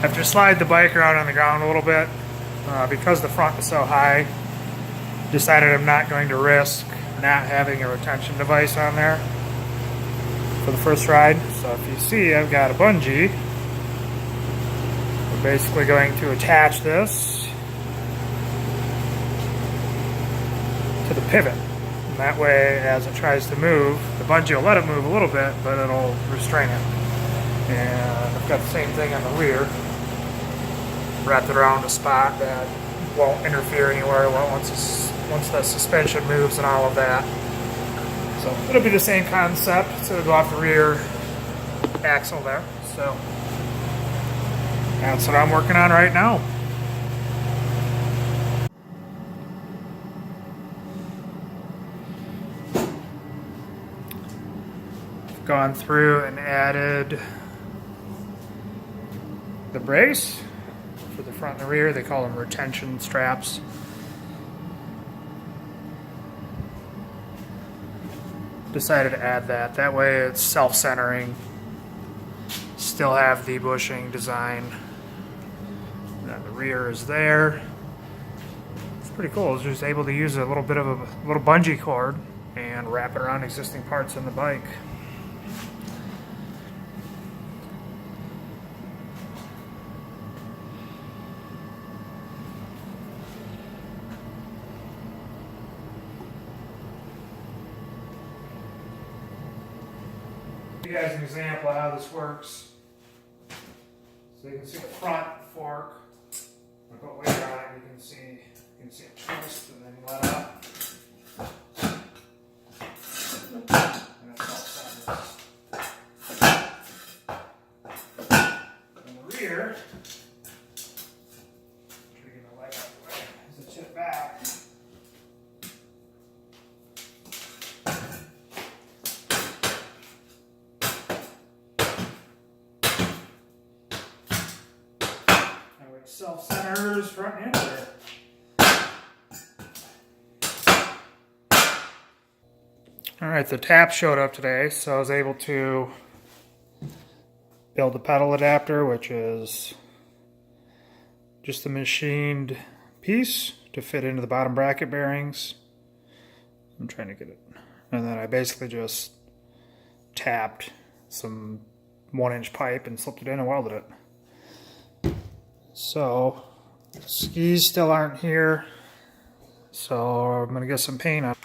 After slide the bike around on the ground a little bit, because the front is so high, decided I'm not going to risk not having a retention device on there for the first ride. So if you see, I've got a bungee. We're basically going to attach this to the pivot. And that way, as it tries to move, the bungee will let it move a little bit, but it'll restrain it. And I've got the same thing on the rear. Wrapped it around a spot that won't interfere anywhere once the suspension moves and all of that. So it'll be the same concept. So it'll go off the rear axle there. So that's what I'm working on right now. Gone through and added the brace for the front and the rear. They call them retention straps. Decided to add that. That way it's self-centering. Still have the bushing design. And the rear is there. It's pretty cool. I was just able to use a little bit of a little bungee cord and wrap it around existing parts in the bike. Give you guys an example of how this works. So you can see the front fork. I put weight on it. You can see it twist and then let up. And it's all centers. In the rear, get the leg out of the way as it tip back. Self-centers front and rear. Alright, the tap showed up today, so I was able to build the pedal adapter, which is just a machined piece to fit into the bottom bracket bearings. I'm trying to get it. And then I basically just tapped some 1-inch pipe and slipped it in and welded it. So, skis still aren't here, so I'm going to get some paint on.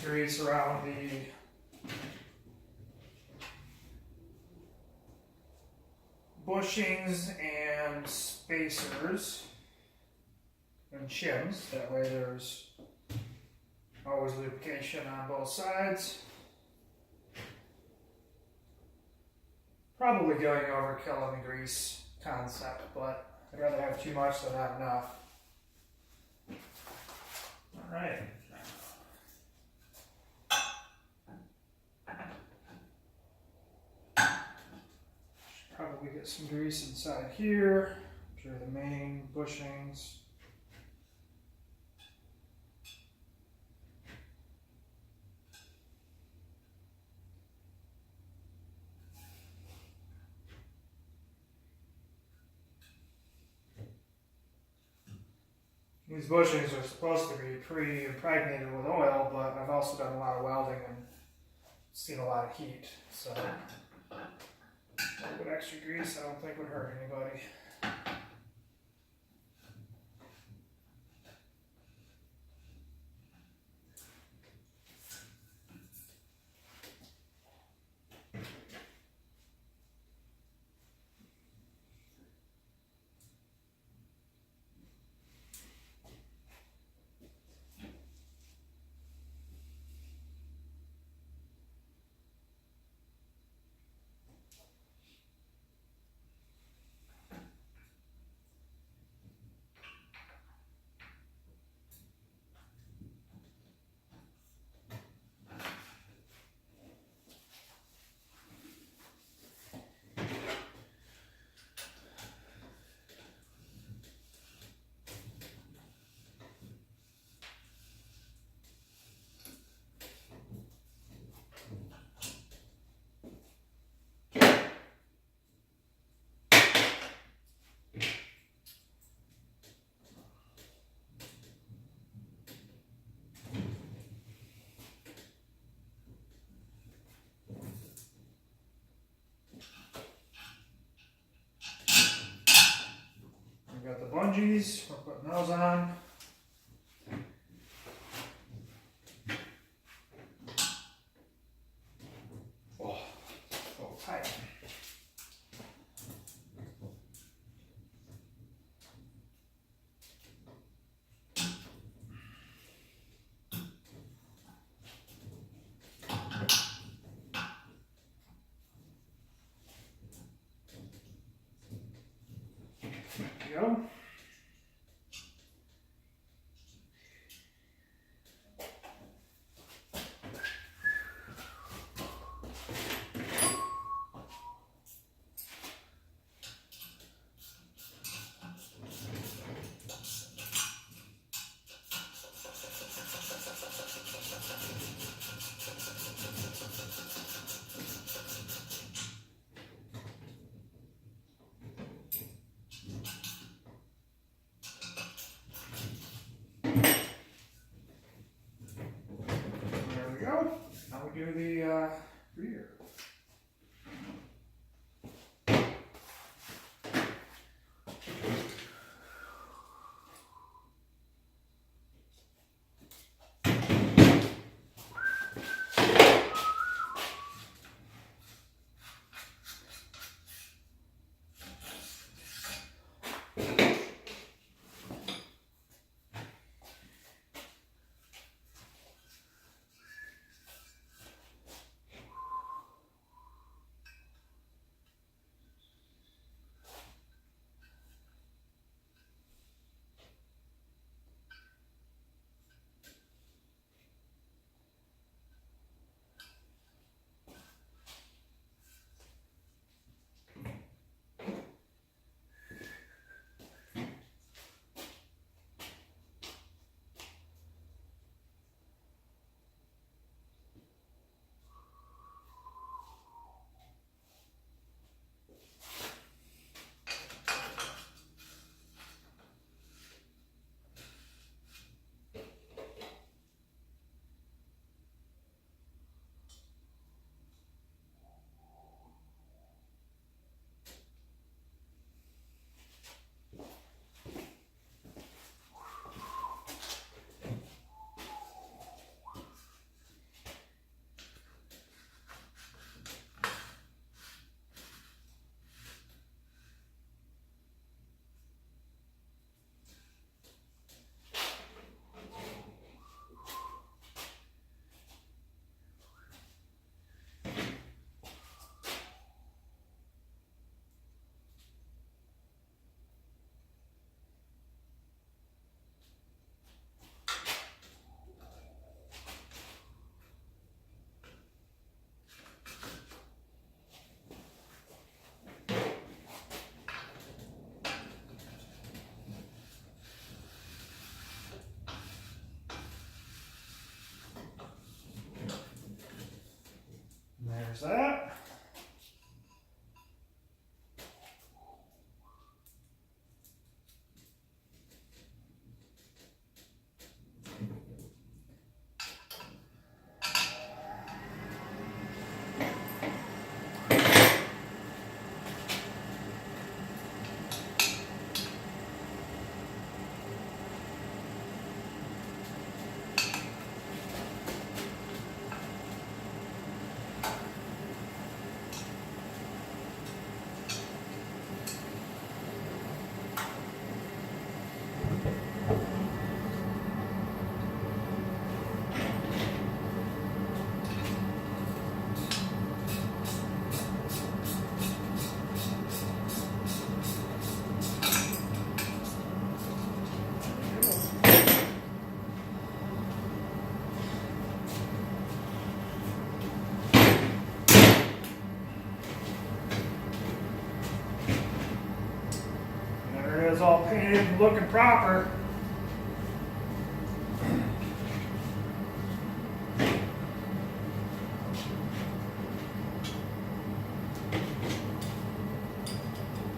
Grease around the bushings and spacers and shims. That way there's always lubrication on both sides. Probably going overkill on the grease concept, but I'd rather have too much than not enough. All right. Should probably get some grease inside here, through the main bushings. These bushings are supposed to be pre-impregnated with oil, but I've also done a lot of welding and seen a lot of heat, so a little bit extra grease I don't think would hurt anybody. We've got the bungees, we're putting those on. Oh, so tight. There we go. Now we do the rear. that. There it is, all painted and looking proper.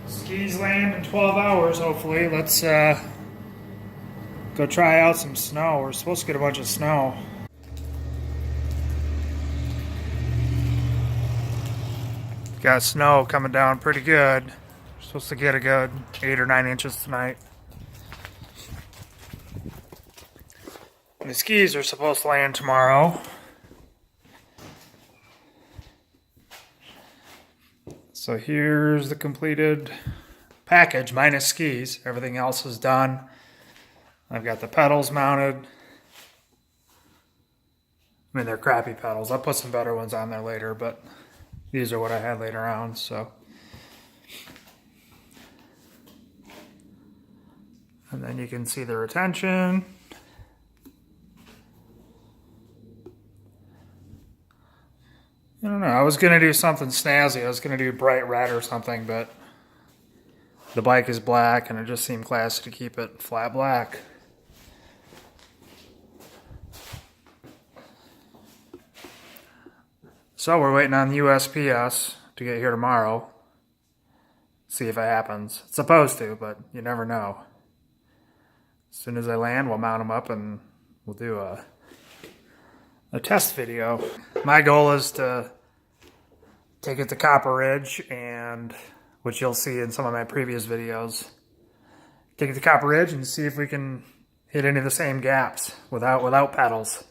Skis land in 12 hours, hopefully. Let's go try out some snow. We're supposed to get a bunch of snow. Got snow coming down pretty good. We're supposed to get a good 8 or 9 inches tonight. And the skis are supposed to land tomorrow. So here's the completed package, minus skis. Everything else is done. I've got the pedals mounted. I mean, they're crappy pedals. I'll put some better ones on there later, but these are what I had later on, so. And then you can see the retention. I don't know, I was gonna do something snazzy. I was gonna do bright red or something, but the bike is black and it just seemed classy to keep it flat black. So we're waiting on the USPS to get here tomorrow. See if it happens. It's supposed to, but you never know. As soon as I land, we'll mount them up and we'll do a test video. My goal is to take it to Copper Ridge, and which you'll see in some of my previous videos. Take it to Copper Ridge and see if we can hit any of the same gaps without pedals.